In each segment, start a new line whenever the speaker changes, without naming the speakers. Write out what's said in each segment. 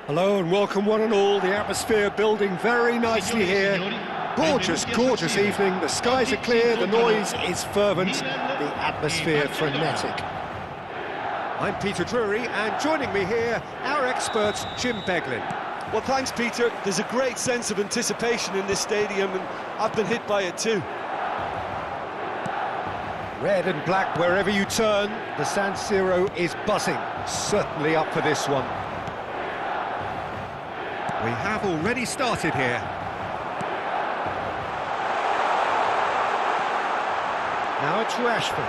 Hello and welcome one and all. The atmosphere building very nicely here. Gorgeous, gorgeous evening. The skies are clear, the noise is fervent, the atmosphere frenetic. I'm Peter Drury, and joining me here, our expert, Jim Beglin.
Well, thanks, Peter. There's a great sense of anticipation in this stadium, and I've been hit by it too.
Red and black wherever you turn, the San Siro is buzzing. Certainly up for this one. We have already started here. Now it's Rashford.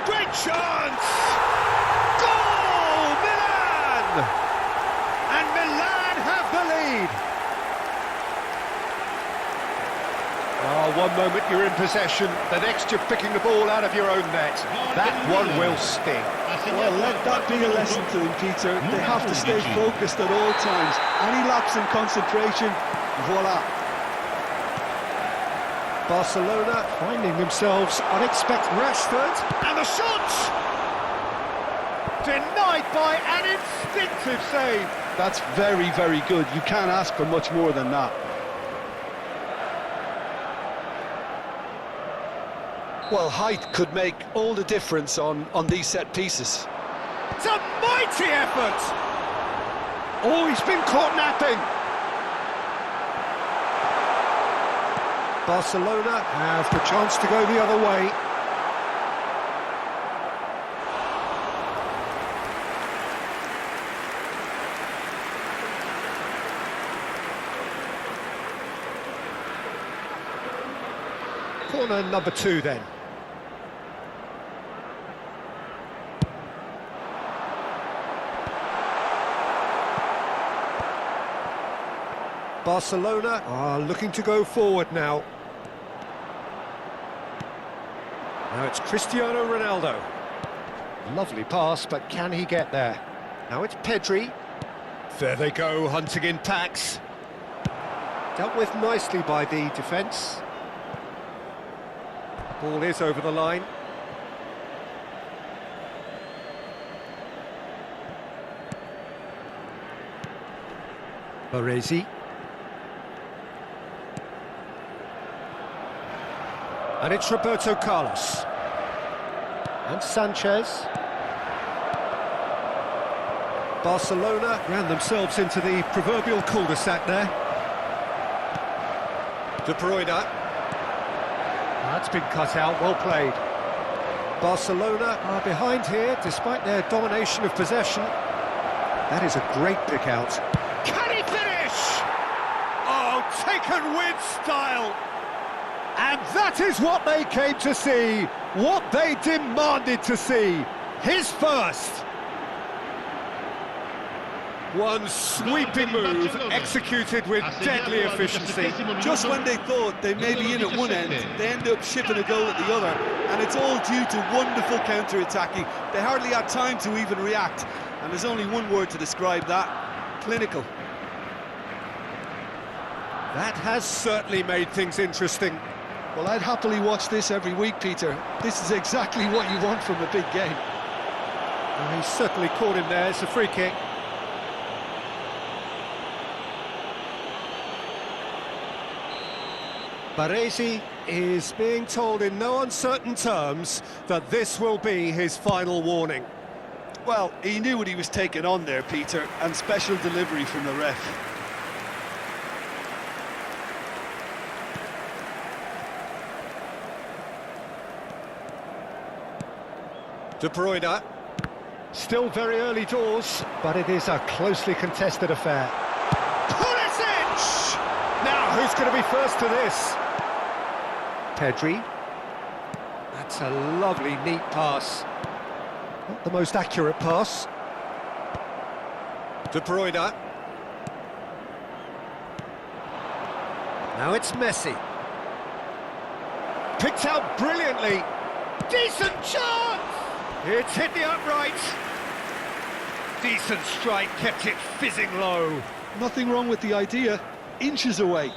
Great chance! Goal! Milan! And Milan have the lead. One moment you're in possession, the next you're picking the ball out of your own net. That one will sting.
Well, let that be a lesson to them, Peter. They have to stay focused at all times. Any lapse in concentration, voila.
Barcelona finding themselves unexpected. Rashford, and the shot! Denied by an instinctive save.
That's very, very good. You can't ask for much more than that. Well, height could make all the difference on these set pieces.
It's a mighty effort! Oh, he's been caught napping. Barcelona have the chance to go the other way. Corner number 2 then. Barcelona are looking to go forward now. Now it's Cristiano Ronaldo. Lovely pass, but can he get there? Now it's Pedri. There they go, hunting in packs. Dealt with nicely by the defence. Ball is over the line. Baresi. And it's Roberto Carlos. And Sanchez. Barcelona ran themselves into the proverbial cul-de-sac there. De Bruyne. That's been cut out, well played. Barcelona are behind here, despite their domination of possession. That is a great pick out. Can he finish? Oh, taken with style. And that is what they came to see, what they demanded to see. His first. One sweeping move, executed with deadly efficiency.
Just when they thought they may be in at one end, they end up shipping a goal at the other. And it's all due to wonderful counter-attacking. They hardly had time to even react. And there's only one word to describe that: clinical.
That has certainly made things interesting.
Well, I'd happily watch this every week, Peter. This is exactly what you want from a big game.
He certainly caught him there. It's a free kick. Baresi is being told in no uncertain terms that this will be his final warning.
Well, he knew what he was taking on there, Peter, and special delivery from the ref.
De Bruyne. Still very early doors, but it is a closely contested affair. Pulisic! Now, who's going to be first to this? Pedri. That's a lovely, neat pass. Not the most accurate pass. De Bruyne. Now it's Messi. Picked out brilliantly. Decent chance! It's hit the upright. Decent strike, kept it fizzing low.
Nothing wrong with the idea. Inches away.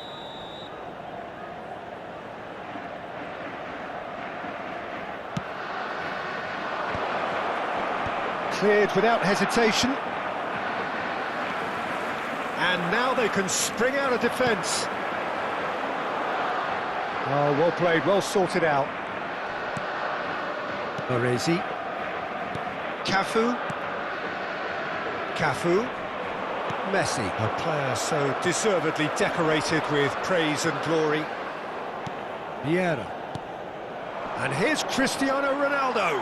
Cleared without hesitation. And now they can spring out of defence. Oh, well played, well sorted out. Baresi. Cafu. Messi, a player so deservedly decorated with praise and glory. Vieira. And here's Cristiano Ronaldo.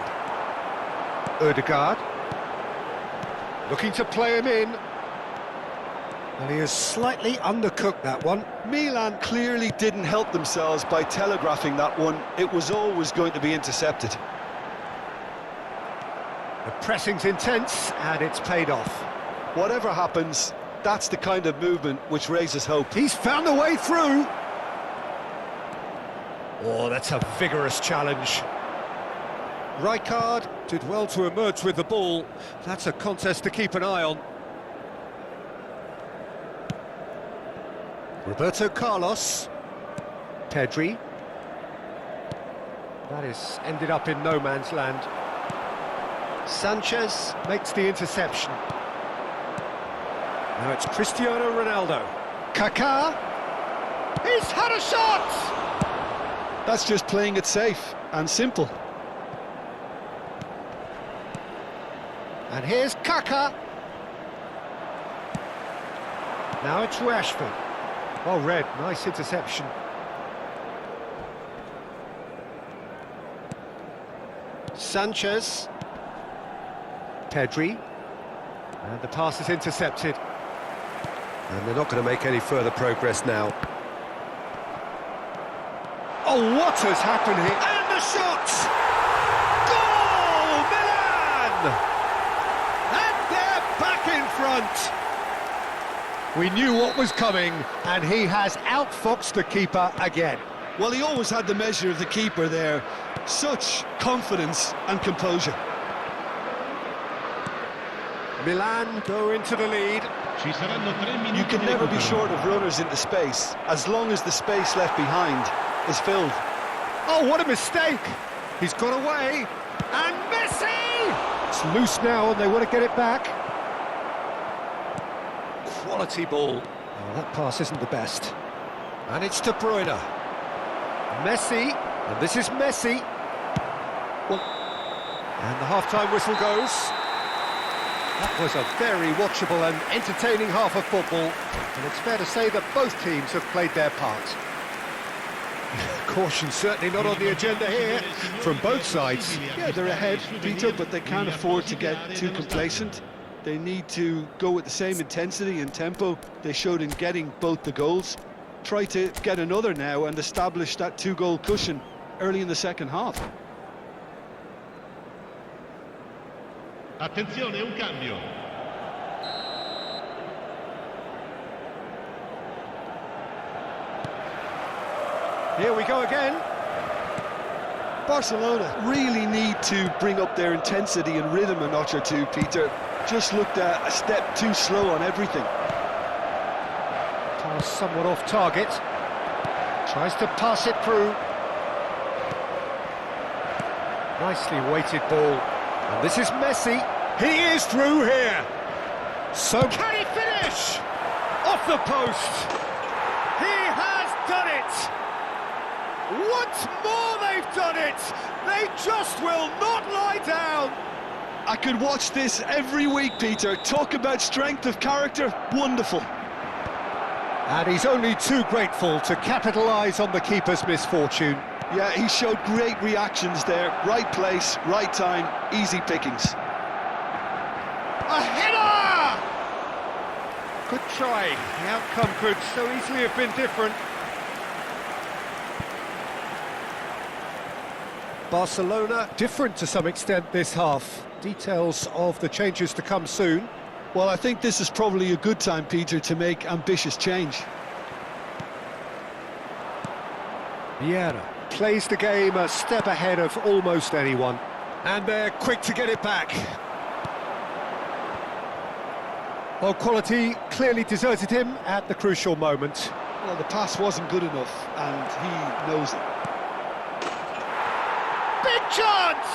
Ødegaard. Looking to play him in. And he has slightly undercooked that one.
Milan clearly didn't help themselves by telegraphing that one. It was always going to be intercepted.
The pressing's intense, and it's paid off.
Whatever happens, that's the kind of movement which raises hope.
He's found a way through. Oh, that's a vigorous challenge. Rijkaard did well to emerge with the ball. That's a contest to keep an eye on. Roberto Carlos. Pedri. That is ended up in no man's land. Sanchez makes the interception. Now it's Cristiano Ronaldo. Kaká. He's had a shot!
That's just playing it safe and simple.
And here's Kaká. Now it's Rashford. Well read, nice interception. Sanchez. Pedri. And the pass is intercepted. And they're not going to make any further progress now. Oh, what has happened here? And the shot! Goal, Milan! And they're back in front. We knew what was coming, and he has outfoxed the keeper again.
Well, he always had the measure of the keeper there. Such confidence and composure.
Milan go into the lead.
You can never be short of runners into space, as long as the space left behind is filled.
Oh, what a mistake! He's got away, and Messi! It's loose now, and they want to get it back. Quality ball. Oh, that pass isn't the best. And it's De Bruyne. Messi, and this is Messi. Well, and the half-time whistle goes. That was a very watchable and entertaining half of football, and it's fair to say that both teams have played their part. Caution certainly not on the agenda here, from both sides.
Yeah, they're ahead, Peter, but they can't afford to get too complacent. They need to go with the same intensity and tempo they showed in getting both the goals. Try to get another now and establish that two-goal cushion early in the second half.
Attenzione, un cambio.
Here we go again.
Barcelona really need to bring up their intensity and rhythm a notch or two, Peter. Just looked a step too slow on everything.
Pass somewhat off target. Tries to pass it through. Nicely weighted ball. And this is Messi. He is through here. So can he finish? Off the post. He has done it. Once more they've done it. They just will not lie down.
I could watch this every week, Peter. Talk about strength of character. Wonderful.
And he's only too grateful to capitalise on the keeper's misfortune.
Yeah, he showed great reactions there. Right place, right time, easy pickings.
A header! Good try. The outcome could so easily have been different. Barcelona different to some extent this half. Details of the changes to come soon.
Well, I think this is probably a good time, Peter, to make ambitious change.
Vieira plays the game a step ahead of almost anyone. And they're quick to get it back. Well, quality clearly deserted him at the crucial moment.
Well, the pass wasn't good enough, and he knows it.
Big chance!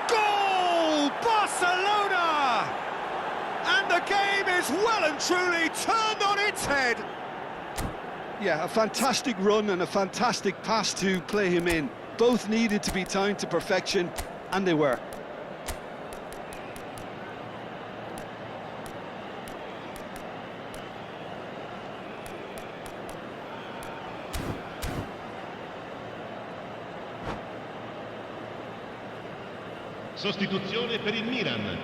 Goal! Barcelona! And the The game is well and truly turned on its head.
Yeah, a fantastic run and a fantastic pass to play him in. Both needed to be timed to perfection, and they were.
Sostituzione per il Milan.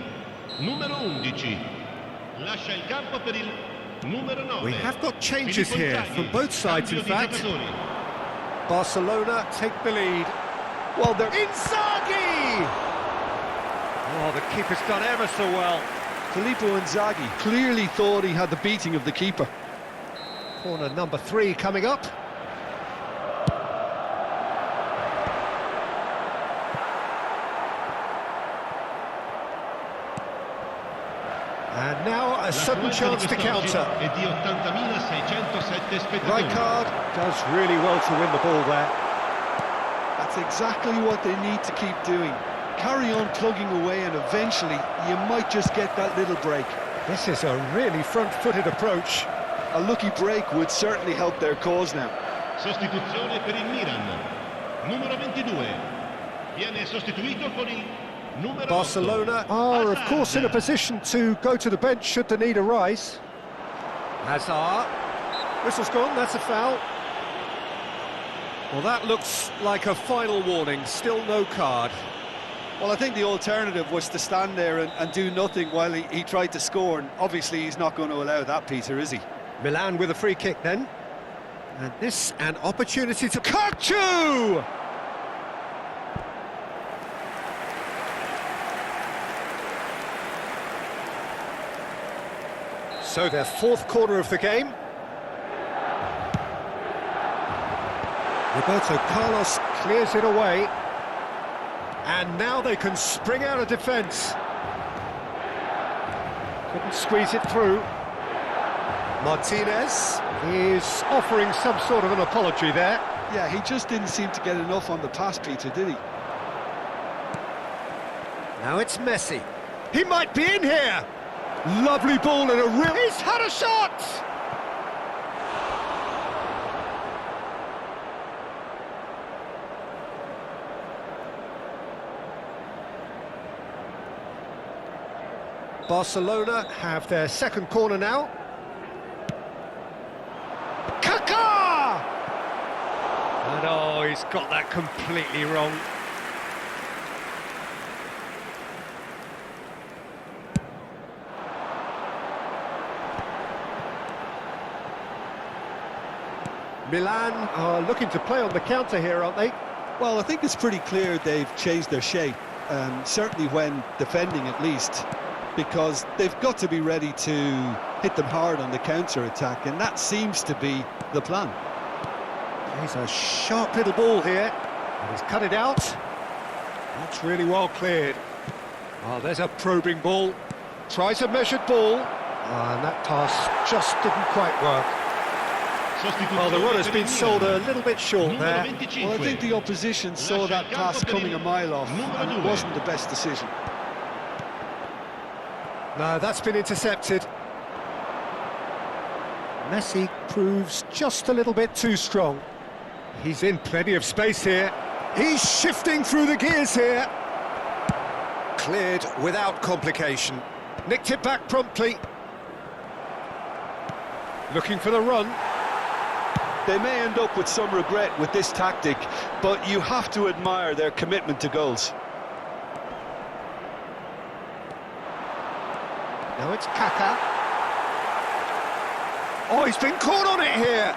Numero 11. Lascia il campo per il numero 9.
We have got changes here from both sides, in fact. Barcelona take the lead.
Well, they're...
Inzaghi! Oh, the keeper's done ever so well.
Filippo Inzaghi clearly thought he had the beating of the keeper.
Corner number 3 coming up. And now a sudden chance to counter. Rijkaard does really well to win the ball there.
That's exactly what they need to keep doing. Carry on plugging away and eventually you might just get that little break.
This is a really front-footed approach.
A lucky break would certainly help their cause now.
Sostituzione per il Milan. Numero 22. Viene sostituito con il numero 8.
Barcelona are, of course, in a position to go to the bench should the need arise. Hazard. Whistle's gone, that's a foul. Well, that looks like a final warning, still no card.
Well, I think the alternative was to stand there and do nothing while he tried to score, and obviously he's not going to allow that, Peter, is he?
Milan with a free kick then. And this, an opportunity to... Kachu! So their 4th corner of the game. Roberto Carlos clears it away. And now they can spring out of defence. Couldn't squeeze it through. Martinez is offering some sort of an apology there.
Yeah, he just didn't seem to get enough on the pass, Peter, did he?
Now it's Messi. He might be in here. Lovely ball and a real... He's had a shot! Barcelona have their 2nd corner now. Kaká! And oh, he's got that completely wrong. Milan are looking to play on the counter here, aren't they?
Well, I think it's pretty clear they've changed their shape, certainly when defending at least, because they've got to be ready to hit them hard on the counter-attack, and that seems to be the plan.
He's a sharp little ball here, and he's cut it out. That's really well cleared. Oh, there's a probing ball. Tries a measured ball, and that pass just didn't quite work. Well, the runner's been sold a little bit short there.
Well, I think the opposition saw that pass coming a mile off, and it wasn't the best decision.
No, that's been intercepted. Messi proves just a little bit too strong. He's in plenty of space here. He's shifting through the gears here. Cleared without complication. Nicked it back promptly. Looking for the run.
They may end up with some regret with this tactic, but you have to admire their commitment to goals.
Now it's Kaká. Oh, he's been caught on it here.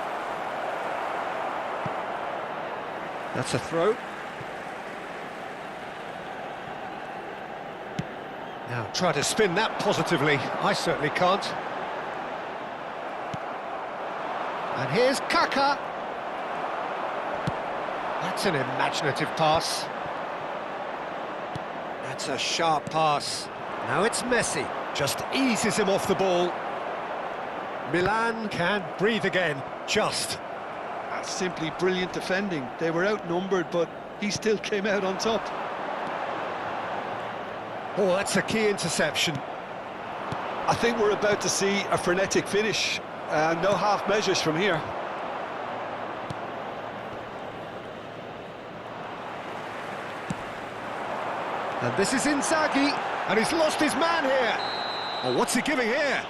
That's a throw. Now try to spin that positively. I certainly can't. And here's Kaká. That's an imaginative pass. That's a sharp pass. Now it's Messi. Just eases him off the ball. Milan can breathe again. Just.
That's simply brilliant defending. They were outnumbered, but he still came out on top.
Oh, that's a key interception.
I think we're about to see a frenetic finish. No half measures from here.
And this is Inzaghi, and he's lost his man here. Oh, what's he giving here?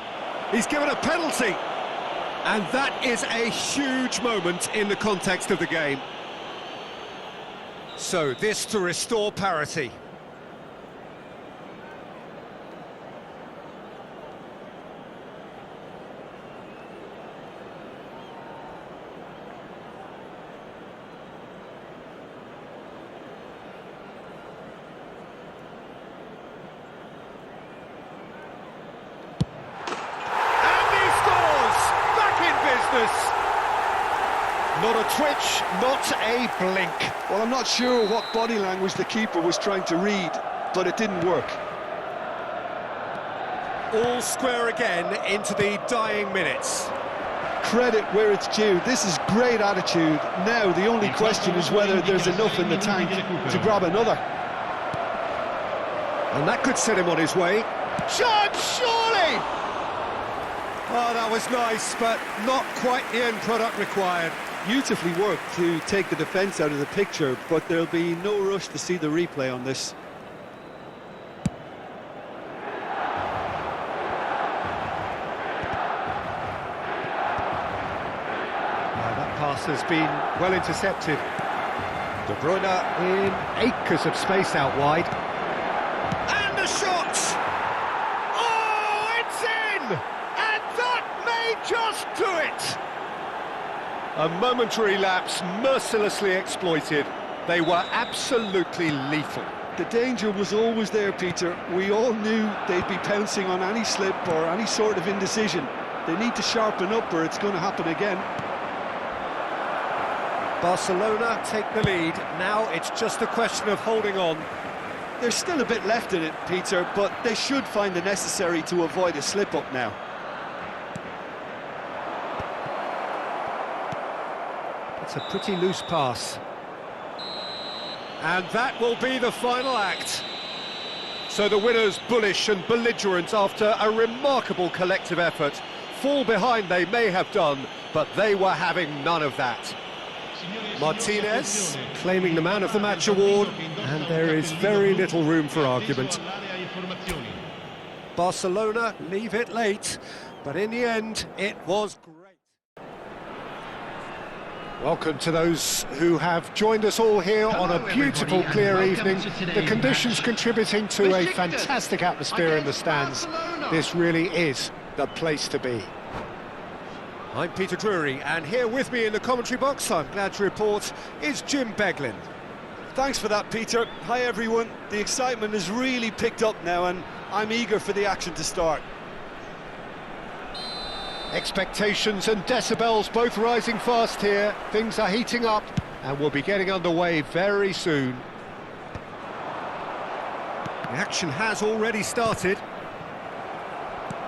He's given a penalty. And that is a huge moment in the context of the game. So, this to restore parity. Not a twitch, not a blink.
Well, I'm not sure what body language the keeper was trying to read, but it didn't work.
All square again into the dying minutes.
Credit where it's due. This is great attitude. Now, the only question is whether there's enough in the tank to grab another.
And that could set him on his way. Shot, surely! Oh, that was nice, but not quite the end product required.
Beautifully worked to take the defence out of the picture, but there'll be no rush to see the replay on this.
That pass has been well intercepted. De Bruyne in acres of space out wide. And the shot! Oh, it's in! And that may just do it! A momentary lapse mercilessly exploited. They were absolutely lethal.
The danger was always there, Peter. We all knew they'd be pouncing on any slip or any sort of indecision. They need to sharpen up or it's going to happen again.
Barcelona take the lead. Now it's just a question of holding on.
There's still a bit left in it, Peter, but they should find the necessary to avoid a slip-up now.
It's a pretty loose pass. And that will be the final act. So the winners, bullish and belligerent after a remarkable collective effort. Fall behind they may have done, but they were having none of that. Martinez claiming the Man of the Match award, and there is very little room for argument. Barcelona leave it late, but in the end, it was great. Welcome to those who have joined us all here on a beautiful, clear evening. The conditions contributing to a fantastic atmosphere in the stands. This really is the place to be. I'm Peter Drury, and here with me in the commentary box, I'm glad to report, is Jim Beglin.
Thanks for that, Peter. Hi, everyone. The excitement has really picked up now, and I'm eager for the action to start.
Expectations and decibels both rising fast here. Things are heating up and we'll be getting underway very soon. The action has already started.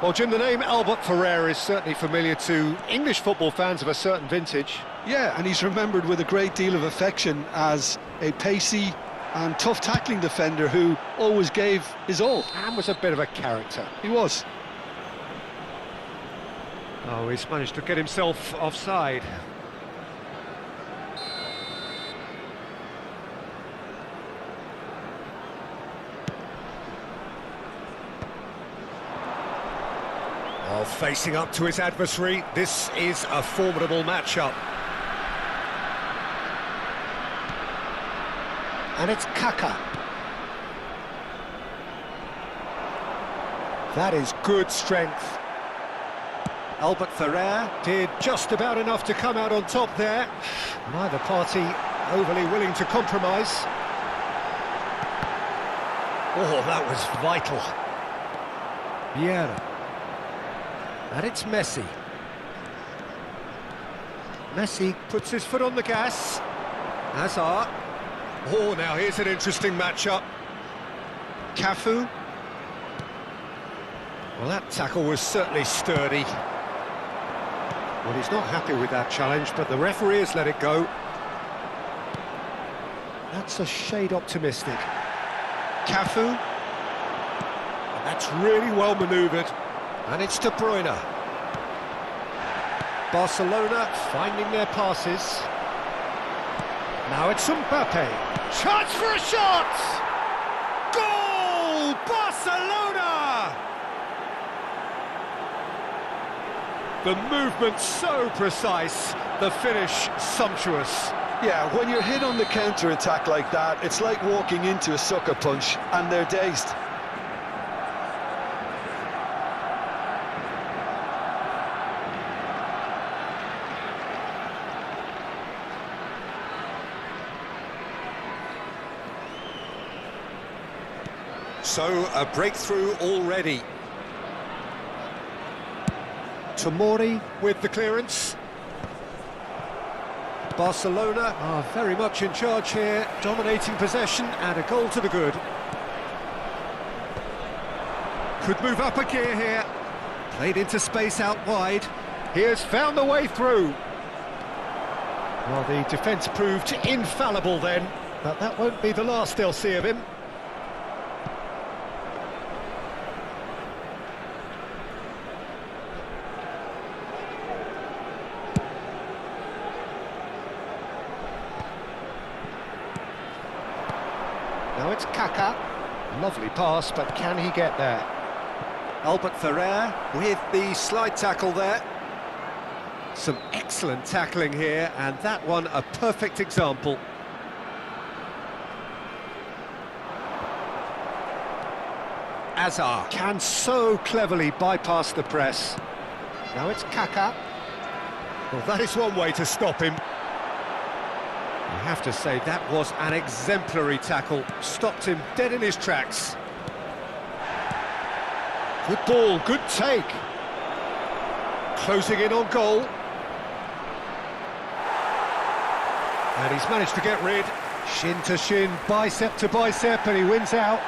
Well, Jim, the name Albert Ferrer is certainly familiar to English football fans of a certain vintage.
Yeah, and he's remembered with a great deal of affection as a pacey and tough tackling defender who always gave his all.
And was a bit of a character.
He was.
Oh, he's managed to get himself offside. While facing up to his adversary, this is a formidable matchup. And it's Kaka. That is good strength. Albert Ferrer did just about enough to come out on top there. Neither party overly willing to compromise. Oh, that was vital. Vieira. And it's Messi. Messi puts his foot on the gas. Hazard. Oh, now here's an interesting matchup. Cafu. Well, that tackle was certainly sturdy. Well, he's not happy with that challenge, but the referee has let it go. That's a shade optimistic. Cafu. And that's really well manoeuvred. And it's De Bruyne. Barcelona finding their passes. Now it's Mbappe. Chance for a shot! Goal! Barcelona! The movement so precise, the finish sumptuous.
Yeah, when you're hit on the counter-attack like that, it's like walking into a sucker punch, and they're dazed.
So, a breakthrough already. Tomori with the clearance. Barcelona are very much in charge here, dominating possession and a goal to the good. Could move up a gear here. Played into space out wide. He has found the way through. Well, the defence proved infallible then, but that won't be the last they'll see of him. Now it's Kaká. Lovely pass, but can he get there? Albert Ferrer with the slide tackle there. Some excellent tackling here, and that one a perfect example. Hazard can so cleverly bypass the press. Now it's Kaká. Well, that is one way to stop him. I have to say, that was an exemplary tackle. Stopped him dead in his tracks. Good ball, good take. Closing in on goal. And he's managed to get rid. Shin to shin, bicep to bicep, and he wins out.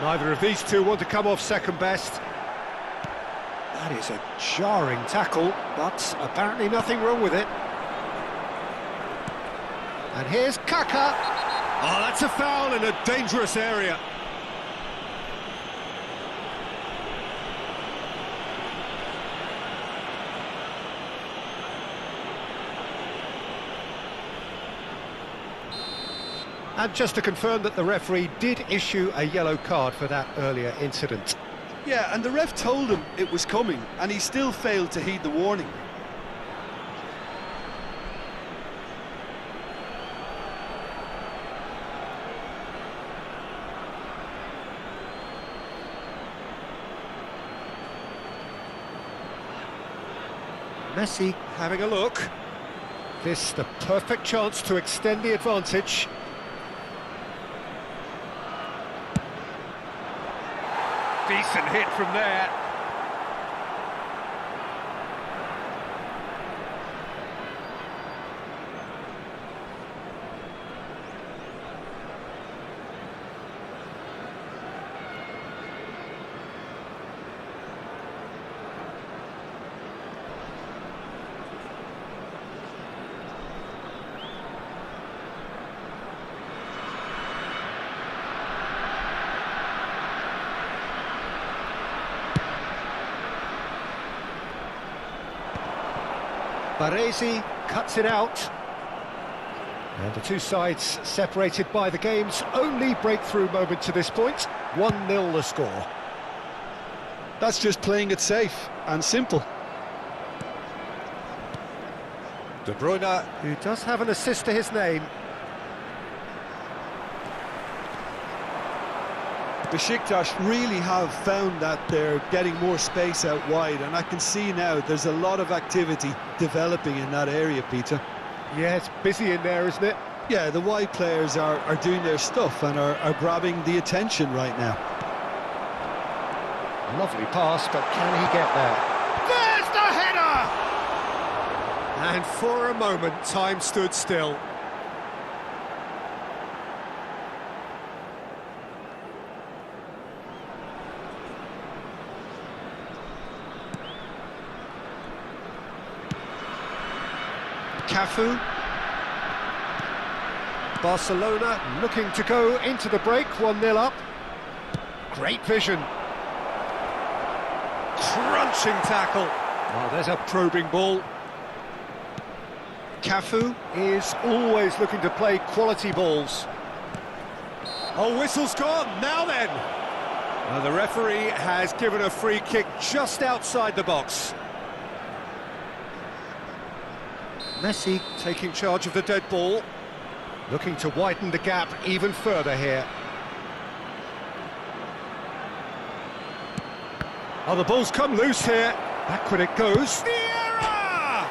Neither of these two want to come off second best. That is a jarring tackle, but apparently nothing wrong with it. And here's Kaká. Oh, that's a foul in a dangerous area. And just to confirm that the referee did issue a yellow card for that earlier incident.
Yeah, and the ref told him it was coming, and he still failed to heed the warning.
Messi having a look. This the perfect chance to extend the advantage. Decent hit from there. Baresi cuts it out. And the two sides separated by the game's only breakthrough moment to this point. 1-0 the score.
That's just playing it safe and simple.
De Bruyne, who does have an assist to his name.
Besiktas really have found that they're getting more space out wide, and I can see now there's a lot of activity developing in that area, Peter.
Yeah, it's busy in there, isn't it?
Yeah, the wide players are doing their stuff and are grabbing the attention right now.
Lovely pass, but can he get there? There's the header! And for a moment, time stood still. Cafu. Barcelona looking to go into the break, 1-0 up. Great vision. crunching tackle. Oh, there's a probing ball. Cafu is always looking to play quality balls. Oh, whistle's gone, now then! The referee has given a free kick just outside the box. Messi taking charge of the dead ball, looking to widen the gap even further here. Oh, the ball's come loose here. Backward it goes. Vieira!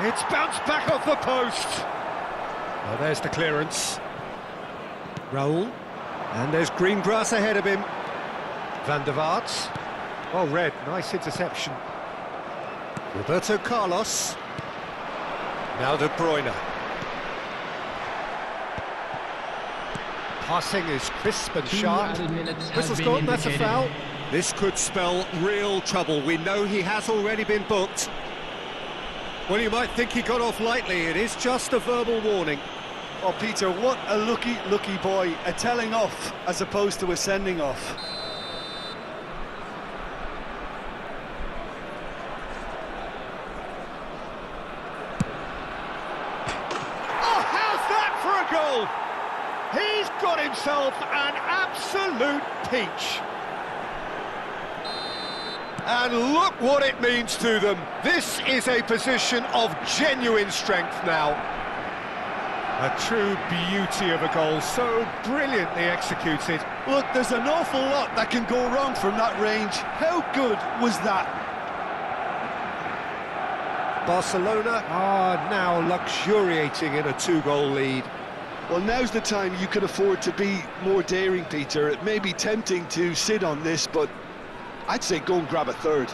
It's bounced back off the post. Oh, there's the clearance. Raul. And there's green grass ahead of him. Van der Vaart. Oh, red. Nice interception. Roberto Carlos. Now De Bruyne. Passing is crisp and sharp. Whistle's gone, that's a foul. This could spell real trouble. We know he has already been booked. Well, you might think he got off lightly. It is just a verbal warning.
Oh, Peter, what a lucky boy. A telling off as opposed to a sending off.
Oh, how's that for a goal? He's got himself an absolute peach. And look what it means to them. This is a position of genuine strength now. A true beauty of a goal, so brilliantly executed.
Look, there's an awful lot that can go wrong from that range. How good was that?
Barcelona are now luxuriating in a two-goal lead.
Well, now's the time you can afford to be more daring, Peter. It may be tempting to sit on this, but I'd say go and grab a third.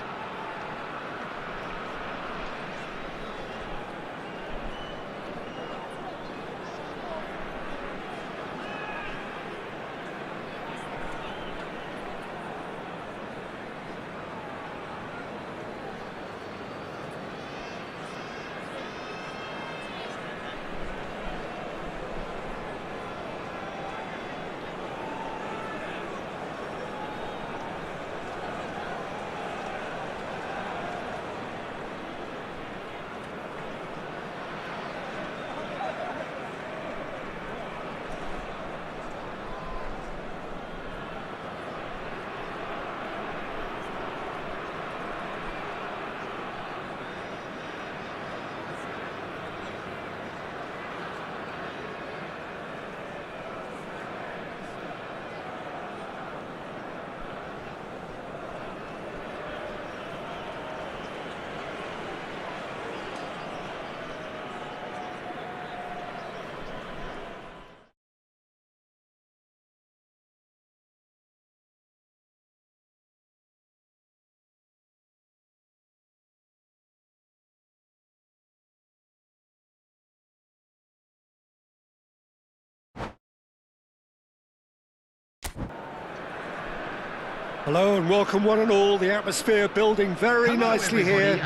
Hello and welcome one and all. The atmosphere building very nicely here.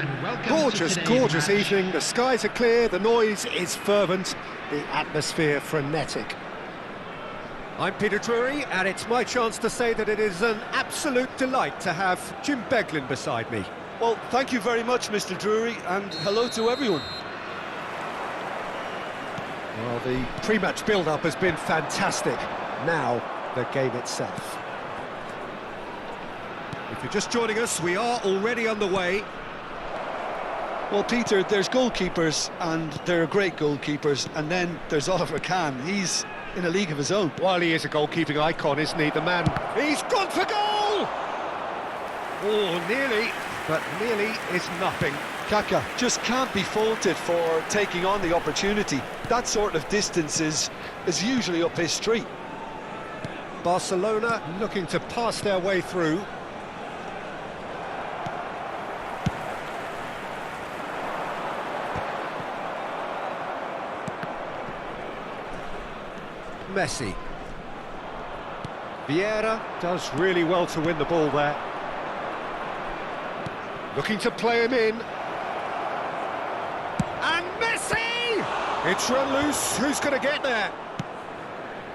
Gorgeous evening. The skies are clear, the noise is fervent, the atmosphere frenetic. I'm Peter Drury, and it's my chance to say that it is an absolute delight to have Jim Beglin beside me.
Well, thank you very much, Mr. Drury, and hello to everyone.
Well, the pre-match build-up has been fantastic. Now, the game itself. If you're just joining us, we are already underway.
Well, Peter, there's goalkeepers, and there are great goalkeepers, and then there's Oliver Kahn. He's in a league of his own.
While he is a goalkeeping icon, isn't he, the man? He's gone for goal! Oh, nearly, but nearly is nothing.
Kaka just can't be faulted for taking on the opportunity. That sort of distance is usually up his street.
Barcelona looking to pass their way through. Messi. Vieira does really well to win the ball there. Looking to play him in. And Messi! It's run loose. Who's going to get there?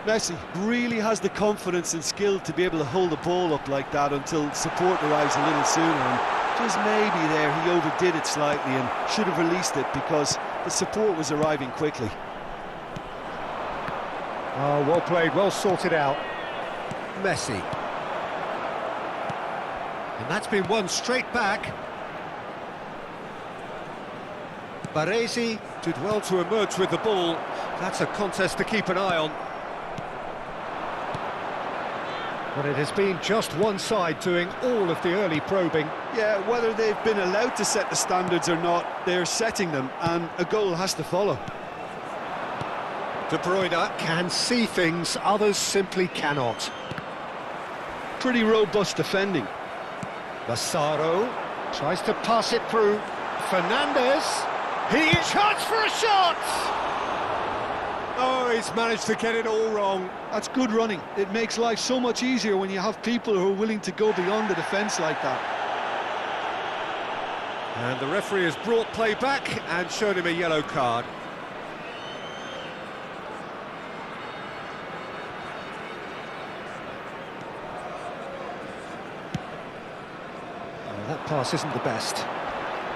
Messi really has the confidence and skill to be able to hold the ball up like that until support arrives a little sooner. And Just maybe there he overdid it slightly and should have released it because the support was arriving quickly.
Oh, well played, well sorted out. Messi. And that's been won straight back. Baresi did well to emerge with the ball. That's a contest to keep an eye on. But it has been just one side doing all of the early probing.
Yeah, whether they've been allowed to set the standards or not, they're setting them, and a goal has to follow.
De Bruyne can see things others simply cannot.
Pretty robust defending.
Massaro tries to pass it through. Fernandez. He chance for a shot! Oh, he's managed to get it all wrong.
That's good running. It makes life so much easier when you have people who are willing to go beyond the defence like that.
And the referee has brought play back and shown him a yellow card. Oh, that pass isn't the best.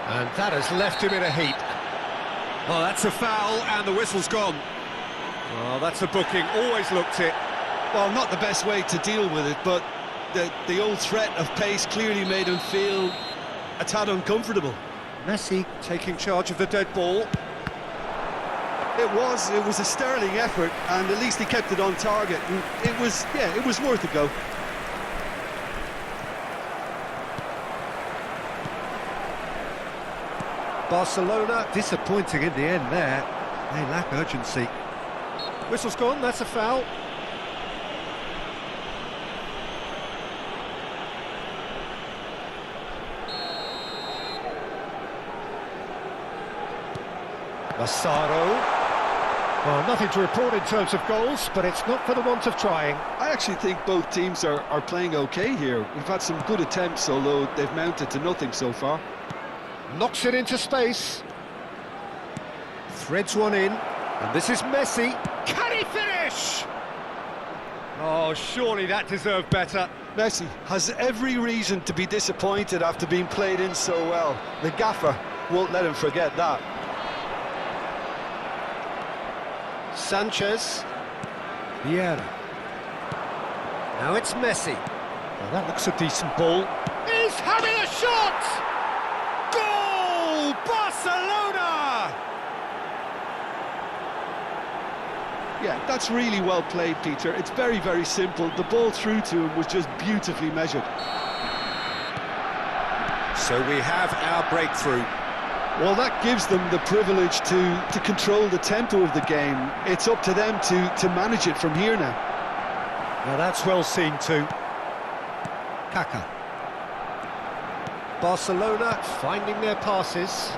And that has left him in a heap. Oh, that's a foul, and the whistle's gone. Oh, that's a booking, always looked it.
Well, not the best way to deal with it, but the old threat of pace clearly made him feel a tad uncomfortable.
Messi taking charge of the dead ball.
It was a sterling effort, and at least he kept it on target. And it was worth a go.
Barcelona disappointing in the end there. They lack urgency. Whistle's gone, that's a foul. Massaro. Well, nothing to report in terms of goals, but it's not for the want of trying.
I actually think both teams are playing okay here. We've had some good attempts, although they've mounted to nothing so far.
Knocks it into space. Threads one in. And this is Messi. Can he finish? Oh, surely that deserved better.
Messi has every reason to be disappointed after being played in so well. The gaffer won't let him forget that.
Sanchez. Vieira. Now it's Messi. Well, that looks a decent ball. He's having a shot! Goal! Barcelona!
Yeah, that's really well played, Peter. It's very, very simple. The ball through to him was just beautifully measured.
So we have our breakthrough.
Well, that gives them the privilege to control the tempo of the game. It's up to them to manage it from here now.
Now that's well seen too. Kaká. Barcelona finding their passes.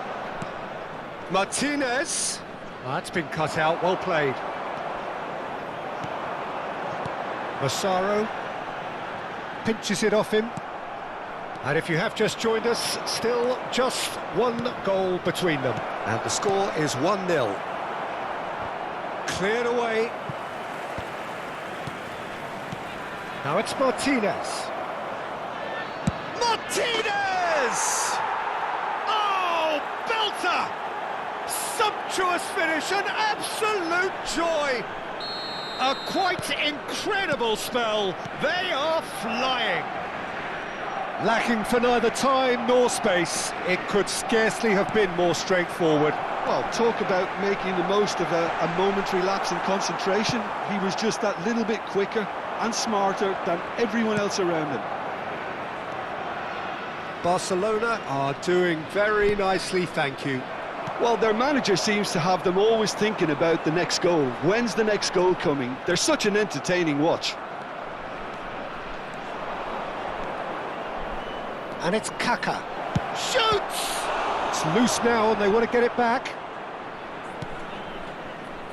Martinez. Oh, that's been cut out, well played. Massaro pinches it off him. And if you have just joined us, still just one goal between them. And the score is 1-0. Cleared away. Now it's Martinez. Martinez! Oh, belter! Sumptuous finish, an absolute joy! A quite incredible spell. They are flying. Lacking for neither time nor space, it could scarcely have been more straightforward.
Well, talk about making the most of a momentary lapse in concentration. He was just that little bit quicker and smarter than everyone else around him.
Barcelona are doing very nicely, thank you.
Well, their manager seems to have them always thinking about the next goal. When's the next goal coming? They're such an entertaining watch.
And it's Kaká. Shoots! It's loose now and they want to get it back.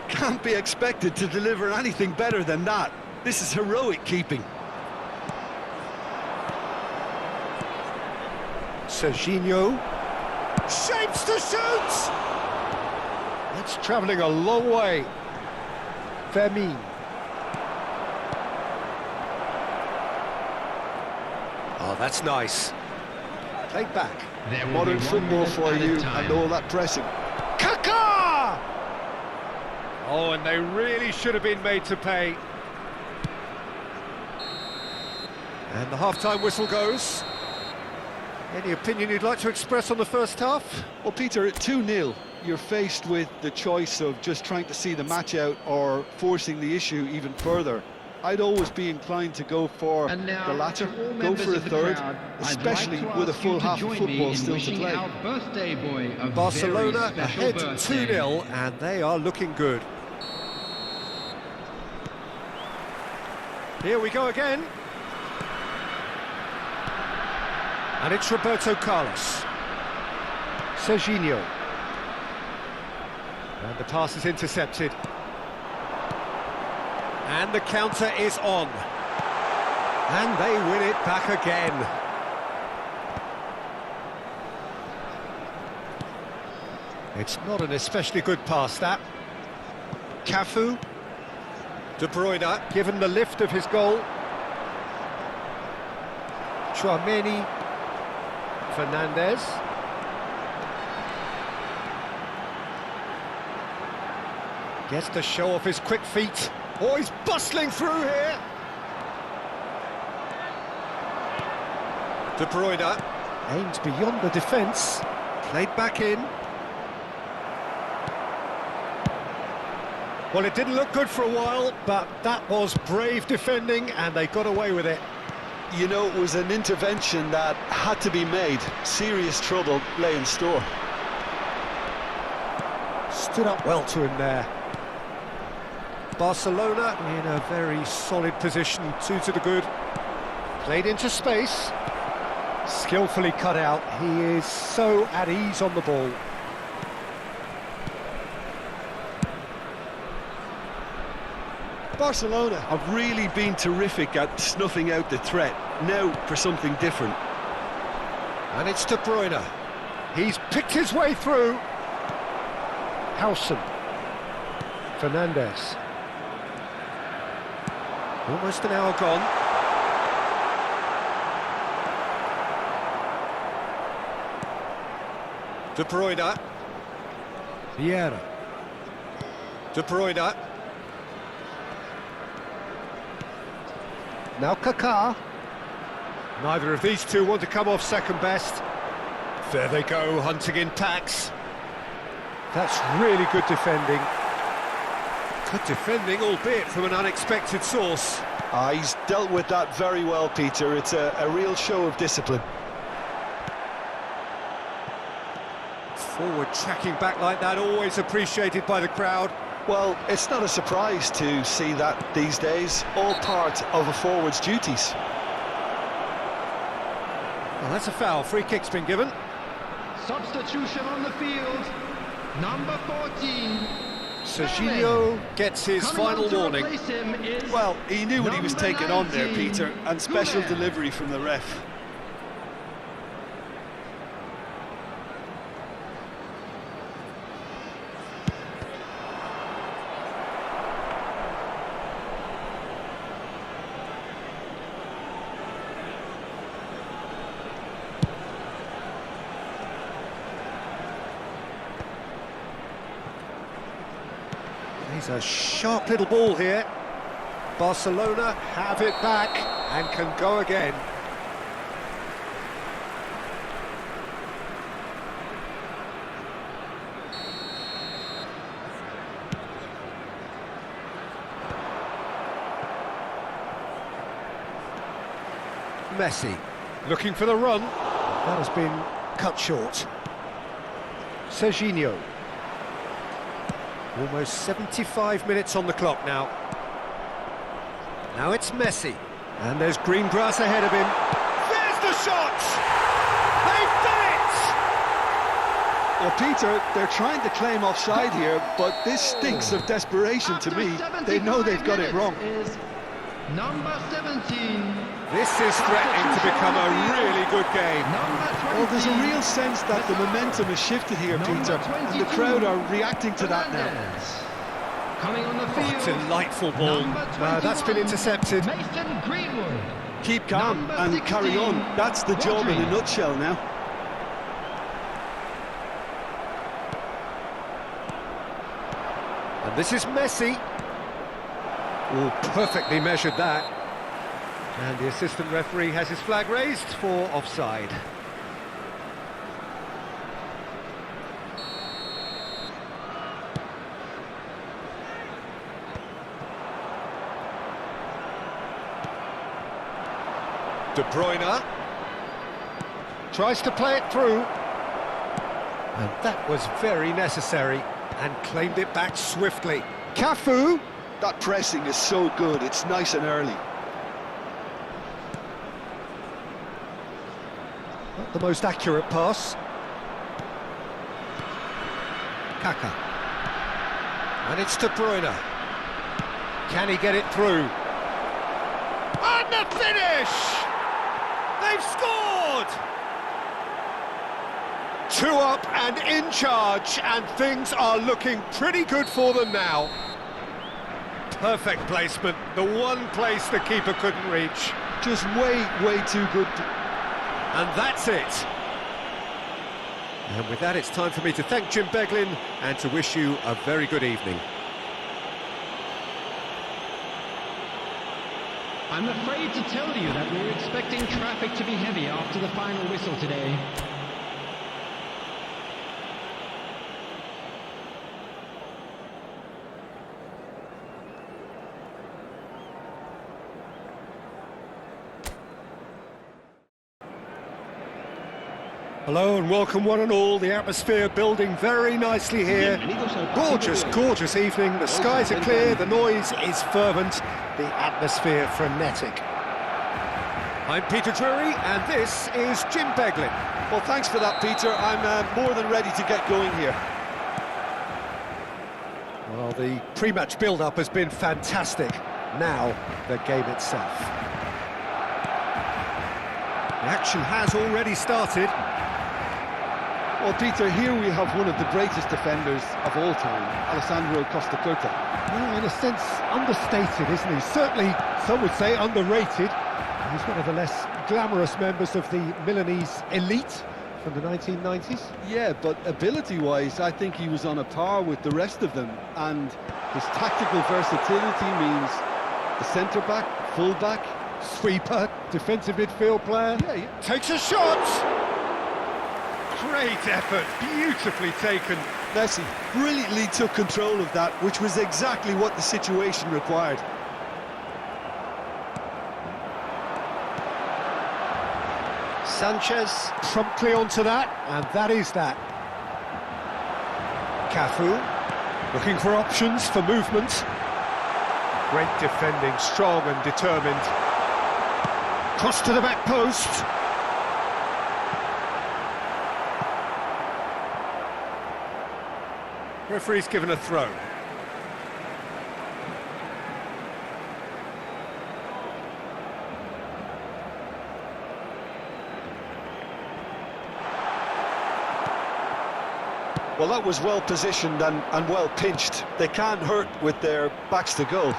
Can't be expected to deliver anything better than that. This is heroic keeping.
Serginho. Shapes to shoot! That's travelling a long way. Fermin. Oh, that's nice. Played back.
Modern football for you and all that pressing.
Kaká! Oh, and they really should have been made to pay. And the half-time whistle goes. Any opinion you'd like to express on the first half?
Well, Peter, at 2-0, you're faced with the choice of just trying to see the match out or forcing the issue even further. I'd always be inclined to go for the latter, go for a third, especially with a full half of football still to play.
Barcelona ahead 2-0, and they are looking good. Here we go again. And it's Roberto Carlos. Serginho. And the pass is intercepted. And the counter is on. And they win it back again. It's not an especially good pass, that. Cafu. De Bruyne, given the lift of his goal. Tchouameni. Fernandez. Gets to show off his quick feet. Oh, he's bustling through here. De Bruyne aims beyond the defence. Played back in. Well, it didn't look good for a while, but that was brave defending, and they got away with it.
You know, it was an intervention that had to be made. Serious trouble lay in store.
Stood up well to him there. Barcelona in a very solid position, 2 to the good. Played into space. Skillfully cut out. He is so at ease on the ball.
Barcelona have really been terrific at snuffing out the threat. Now for something different.
And it's De Bruyne. He's picked his way through. Howson. Fernandez. Almost an hour gone. De Bruyne. Vieira. De Bruyne. Now Kaká. Neither of these two want to come off second best. There they go, hunting in packs. That's really good defending. Good defending, albeit from an unexpected source.
He's dealt with that very well, Peter. It's a real show of discipline.
Forward tracking back like that, always appreciated by the crowd.
Well, it's not a surprise to see that these days, all part of a forward's duties.
Well, that's a foul. Free kick's been given.
Substitution on the field, number 14.
Serginho gets his final warning.
Well, he knew what he was taking on there, Peter, and special delivery from the ref.
He's a sharp little ball here. Barcelona have it back and can go again. Messi looking for the run. That has been cut short. Serginho. Almost 75 minutes on the clock now. Now it's Messi. And there's green grass ahead of him. There's the shot! They've done it!
Well, Peter, they're trying to claim offside here, but this stinks of desperation to me. They know they've got it wrong.
Number 17.
This is threatening to become a really good game.
Well, there's a real sense that the momentum has shifted here, Peter, and the crowd are reacting to that now.
Coming on the field.
Delightful ball. That's been intercepted.
Mason Greenwood.
Keep calm and carry on. That's the job in a nutshell now.
And this is Messi. Oh, perfectly measured that. And the assistant referee has his flag raised for offside. De Bruyne tries to play it through, and that was very necessary, and claimed it back swiftly. Cafu.
That pressing is so good, it's nice and early.
Not the most accurate pass. Kaka. And it's De Bruyne. Can he get it through? And the finish! They've scored! 2 up and in charge, and things are looking pretty good for them now. Perfect placement, the one place the keeper couldn't reach.
Just way too good.
And that's it. And with that, it's time for me to thank Jim Beglin and to wish you a very good evening.
I'm afraid to tell you that we're expecting traffic to be heavy after the final whistle today.
Hello and welcome one and all. The atmosphere building very nicely here. Gorgeous, gorgeous evening. The skies are clear, the noise is fervent, the atmosphere frenetic. I'm Peter Drury and this is Jim Beglin.
Well, thanks for that, Peter. I'm more than ready to get going here.
Well, the pre-match build-up has been fantastic. Now, the game itself. The action has already started.
Well, Peter, here we have one of the greatest defenders of all time, Alessandro Costa Curta.
Well, in a sense, understated, isn't he? Certainly, some would say underrated. He's one of the less glamorous members of the Milanese elite from the 1990s.
Yeah, but ability-wise, I think he was on a par with the rest of them. And his tactical versatility means the centre-back, full-back,
Sweeper, defensive midfield player.
yeah, he
Takes a shot! Great effort, beautifully taken.
Messi brilliantly took control of that, which was exactly what the situation required.
Sanchez promptly onto that, and that is that. Cafu, looking for options for movement. Great defending, strong and determined. Cross to the back post. Referee's given a throw.
Well, that was well positioned and well pinched. They can't hurt with their backs to goal.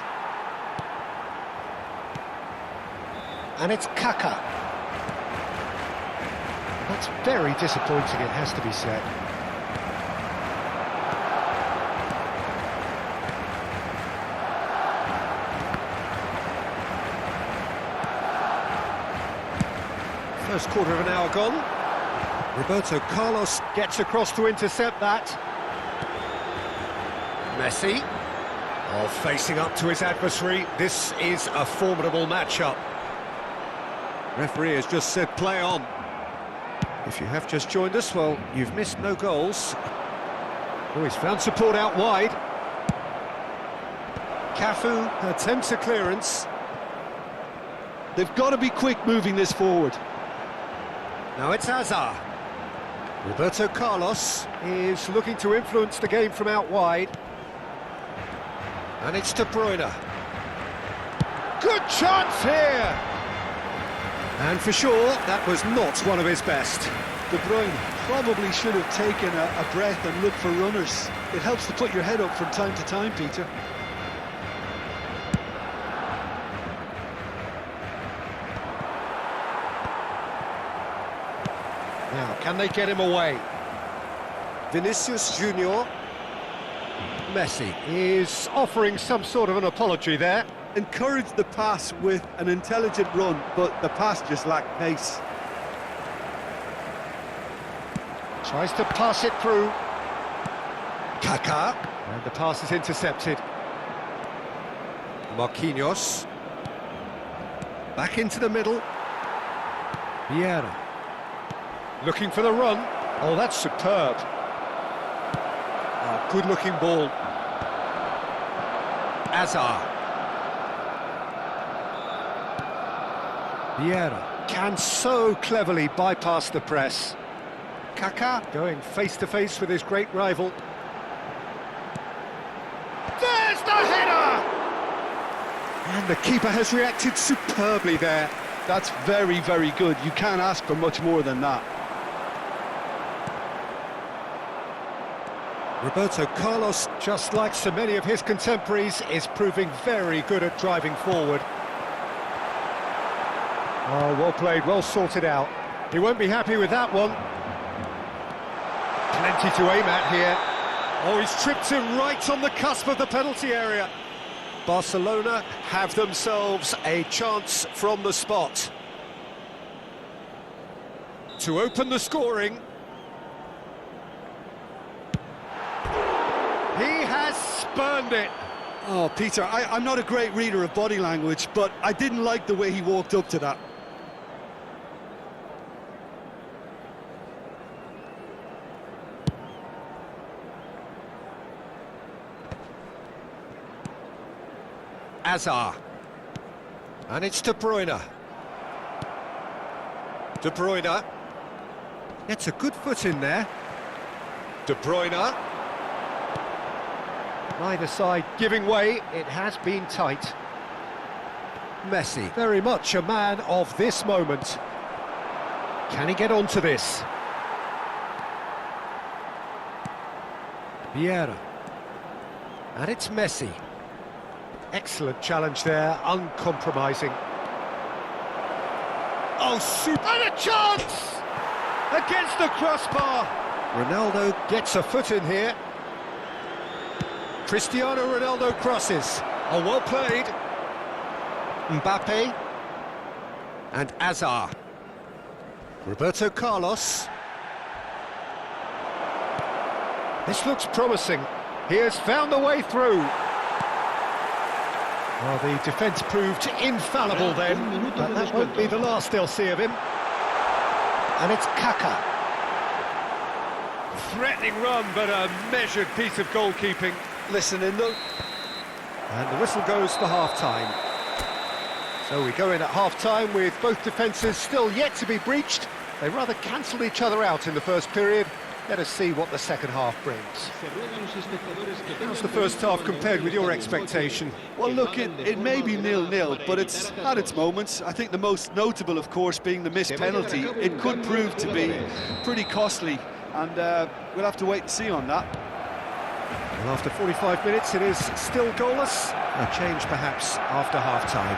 And it's Kaka. That's very disappointing, it has to be said. First quarter of an hour gone. Roberto Carlos gets across to intercept that. Messi, facing up to his adversary. This is a formidable matchup. Referee has just said play on. If you have just joined us, well, you've missed no goals. Oh, he's found support out wide. Cafu attempts a clearance.
They've got to be quick moving this forward.
Now it's Hazard. Roberto Carlos is looking to influence the game from out wide. And it's De Bruyne. Good chance here! And for sure, that was not one of his best.
De Bruyne probably should have taken a breath and looked for runners. It helps to put your head up from time to time, Peter.
Now, can they get him away? Vinicius Junior. Messi is offering some sort of an apology there.
Encouraged the pass with an intelligent run, but the pass just lacked pace.
Tries to pass it through. Kaká. And the pass is intercepted. Marquinhos. Back into the middle. Vieira. Looking for the run. Oh, that's superb. Oh, good-looking ball. Azar. Vieira can so cleverly bypass the press. Kaká going face-to-face with his great rival. There's the header! And the keeper has reacted superbly there.
That's very, very good. You can't ask for much more than that.
Roberto Carlos, just like so many of his contemporaries, is proving very good at driving forward. Oh, well played, well sorted out. He won't be happy with that one. Plenty to aim at here. Oh, he's tripped him right on the cusp of the penalty area. Barcelona have themselves a chance from the spot to open the scoring. He has spurned it.
Oh, Peter, I'm not a great reader of body language, but I didn't like the way he walked up to that.
Azar. And it's De Bruyne. De Bruyne. Gets a good foot in there. De Bruyne. Neither side giving way. It has been tight. Messi, very much a man of this moment. Can he get onto this? Vieira. And it's Messi. Excellent challenge there, uncompromising. Oh, super! And a chance! Against the crossbar! Ronaldo gets a foot in here. Cristiano Ronaldo crosses. Oh, well played. Mbappe. And Azar. Roberto Carlos. This looks promising. He has found the way through. Well, the defence proved infallible then, but that won't be the last they'll see of him. And it's Kaká. Threatening run, but a measured piece of goalkeeping.
Listen in though.
And the whistle goes for half-time. So we go in at half-time with both defences still yet to be breached. They rather cancelled each other out in the first period. Let us see what the second half brings. How's the first half compared with your expectation?
Well, look, it may be 0-0, but it's had its moments. I think the most notable, of course, being the missed penalty. It could prove to be pretty costly, and we'll have to wait and see on that.
Well, after 45 minutes, it is still goalless. A change, perhaps, after half-time.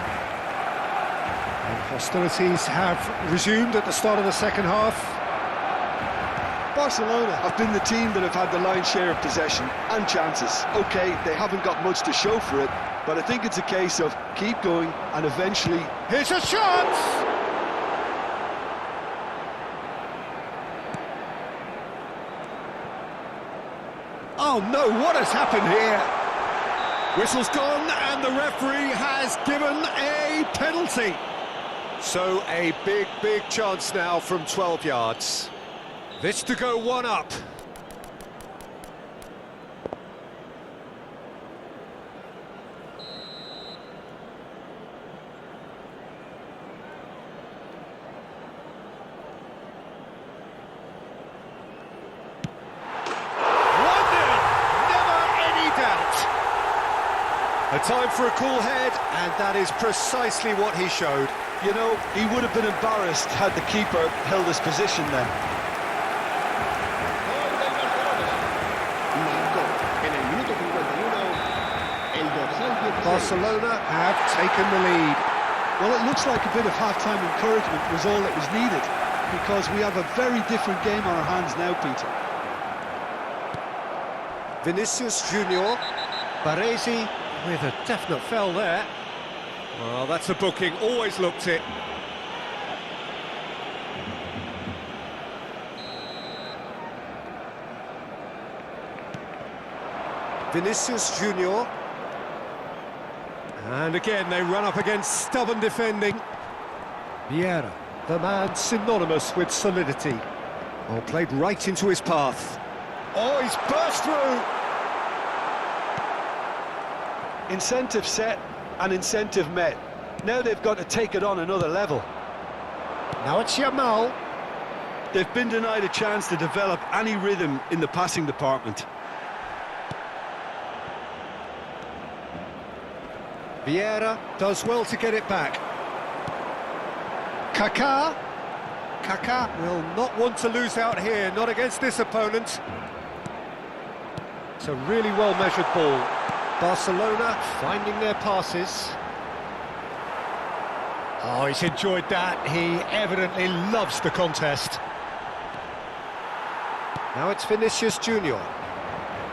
And hostilities have resumed at the start of the second half.
Barcelona have been the team that have had the lion's share of possession and chances. OK, they haven't got much to show for it, but I think it's a case of keep going and eventually...
Here's a chance! Oh no, what has happened here? Whistle's gone and the referee has given a penalty. So a big chance now from 12 yards. This to go one up. A time for a cool head, and that is precisely what he showed.
You know, he would have been embarrassed had the keeper held his position then.
Barcelona have taken the lead.
Well, it looks like a bit of half-time encouragement was all that was needed, because we have a very different game on our hands now, Peter.
Vinicius Junior. Baresi with a definite foul there. Well, that's a booking, always looked it. Vinicius Junior. And again, they run up against stubborn defending. Vieira, the man synonymous with solidity. Oh, played right into his path. Oh, he's burst through!
Incentive set and incentive met. Now they've got to take it on another level.
Now it's Yamal.
They've been denied a chance to develop any rhythm in the passing department.
Vieira does well to get it back. Kaká. Kaká will not want to lose out here, not against this opponent. It's a really well-measured ball. Barcelona finding their passes. Oh, he's enjoyed that. He evidently loves the contest. Now it's Vinicius Junior.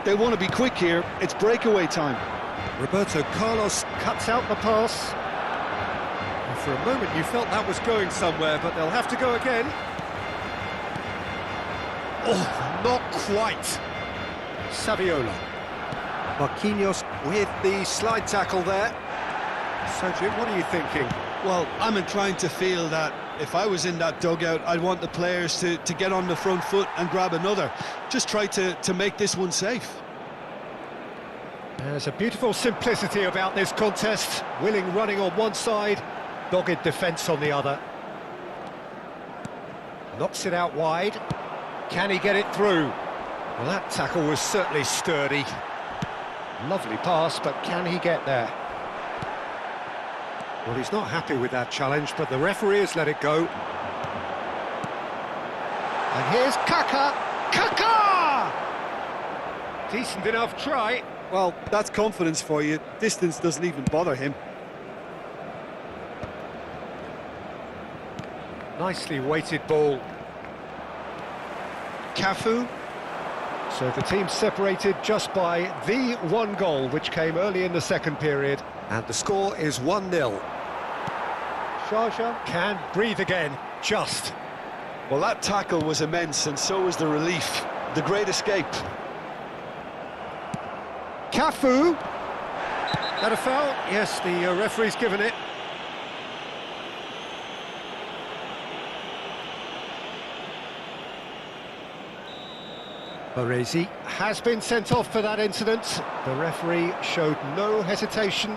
They want to be quick here. It's breakaway time.
Roberto Carlos cuts out the pass. And for a moment you felt that was going somewhere, but they'll have to go again. Oh, not quite. Saviola. Marquinhos with the slide tackle there. So, Jim, what are you thinking?
Well, I'm inclined to feel that if I was in that dugout, I'd want the players to get on the front foot and grab another. Just try to make this one safe.
There's a beautiful simplicity about this contest. Willing running on one side, dogged defence on the other. Knocks it out wide. Can he get it through? Well, that tackle was certainly sturdy. Lovely pass, but can he get there? Well, he's not happy with that challenge, but the referee has let it go. And here's Kaká! Kaká! Decent enough try.
Well, that's confidence for you. Distance doesn't even bother him.
Nicely weighted ball. Cafu. So the team separated just by the one goal, which came early in the second period. And the score is 1-0. Sharjah can breathe again, just.
Well, that tackle was immense, and so was the relief. The great escape.
Cafu. That a foul? Yes, the referee's given it. Baresi has been sent off for that incident. The referee showed no hesitation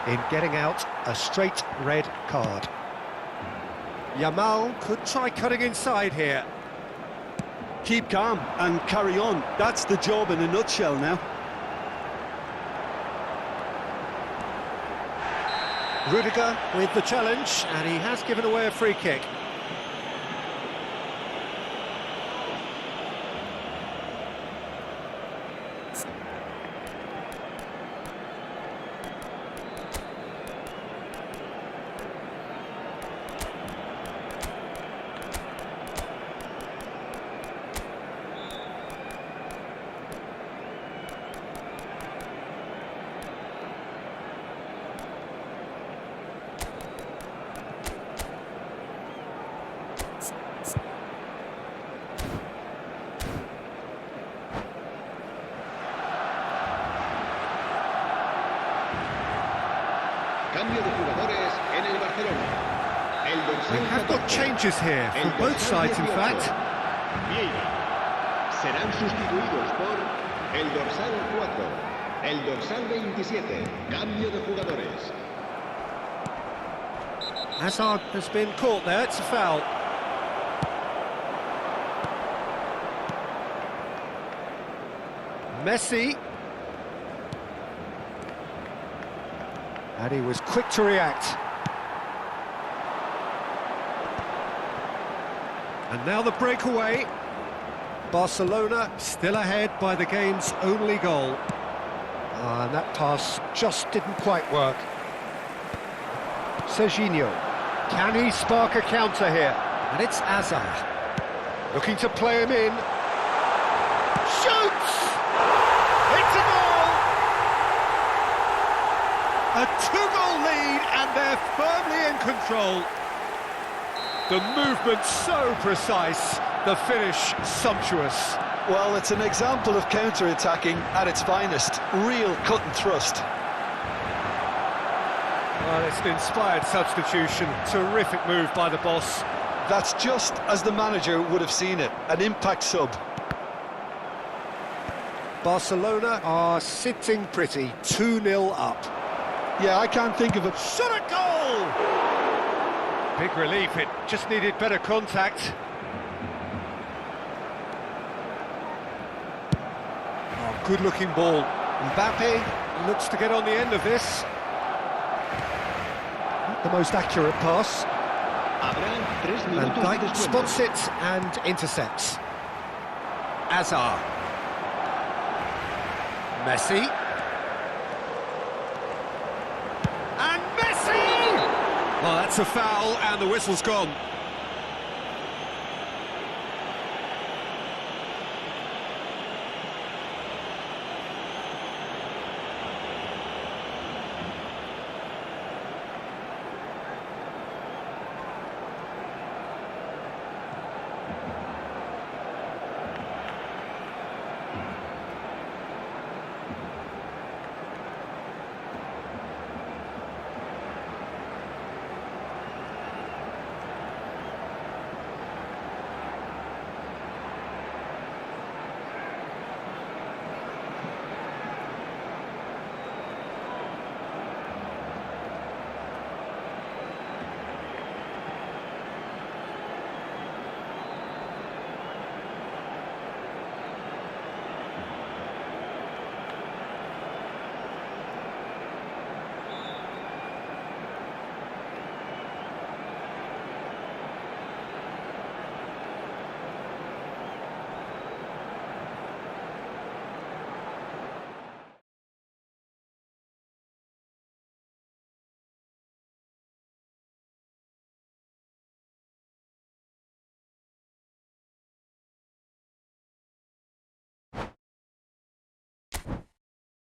in getting out a straight red card. Yamal could try cutting inside here.
Keep calm and carry on. That's the job in a nutshell now.
Rudiger with the challenge, and he has given away a free kick.
Cambio de jugadores en el Barcelona.
We have got changes here from both sides, in fact.
Vieira. Serán sustituidos por el dorsal 4, el dorsal 27. Cambio de jugadores.
Hazard has been caught there, it's a foul. Messi. And he was quick to react. And now the breakaway. Barcelona still ahead by the game's only goal. And that pass just didn't quite work. Serginho. Can he spark a counter here? And it's Hazard. Looking to play him in. Shoots! It's A 2-goal lead, and they're firmly in control. The movement so precise, the finish sumptuous.
Well, it's an example of counter-attacking at its finest. Real cut and thrust.
Well, it's an inspired substitution. Terrific move by the boss.
That's just as the manager would have seen it. An impact sub.
Barcelona are sitting pretty, 2-0 up.
Yeah, I can't think of a...
Shot at goal! Big relief, it just needed better contact. Oh, good-looking ball. Mbappe looks to get on the end of this. Not the most accurate pass. And Dyke spots it and intercepts. Azar. Messi. And Messi! Well, that's a foul, and the whistle's gone.